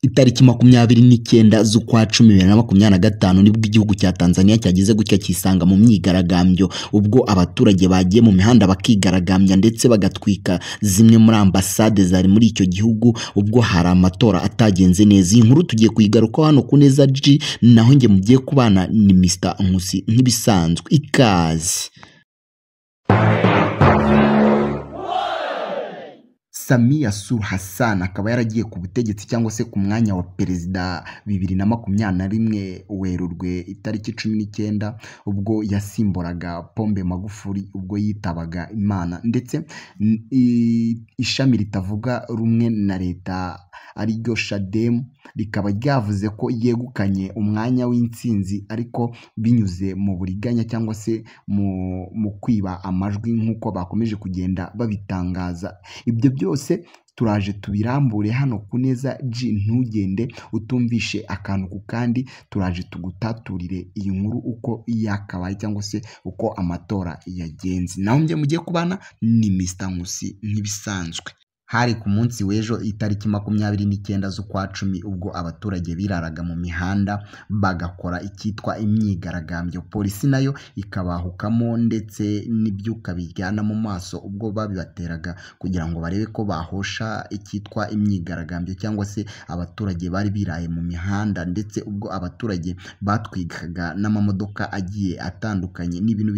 Itariki 29 z'ukwa 10/2025 nibwo igihugu cya Tanzania cyagize gutya kisanga mu myigaragambyo ubwo abaturage bagiye mu mihanda bakigaragambya ndetse bagatwika zimwe muri ambasade zari muri icyo gihugu ubwo hari amatora atagenze neza. Iyi nkuru tugiye kuyigaruka hano ku Neza G, naho nge mugiye kubana ni Mr Nkusi nk'ibisanzwe. Ikaze. Samia Suluhu Hassan akaba yaragiye ku butegetsi cyangwa se ku mwanya wa perezida 2021 Werurwe itariki 19 ubwo yasimboraga Pombe Magufuli ubwo yitabaga Imana, ndetse ishami ritavuga rumwe na leta ariryo Shadem rikaba ryavuze ko yegukanye umwanya w'intsinzi ariko binyuze mu buriganya cyangwa se mu kwiba amajwi nk'uko bakomeje kugenda babitangaza. Ibyo byose turaje tubirambure hano ku Neza G, ntugende utumvishe akantu ku kandi, turaje tugutaturire iyi nkuru uko yakabaye cyangwa se uko amatora yagenze. Naho nge mugiye kubana ni Mr Nkusi nk'ibisanzwe. Hari ku munsi w'ejo itariki 29 z'ukwa 10 ubwo abaturage biraraga mu mihanda bagakora icyitwa imyigaragambyo, polisi nayo ikabahukamo ndetse n'ibyuka bijyana mu maso ubwo babibateraga kugira ngo barebe ko bahosha icyitwa imyigaragambyo cyangwa se abaturage bari biraye mu mihanda, ndetse ubwo abaturage batwikaga n'amamodoka agiye atandukanye n'ibintu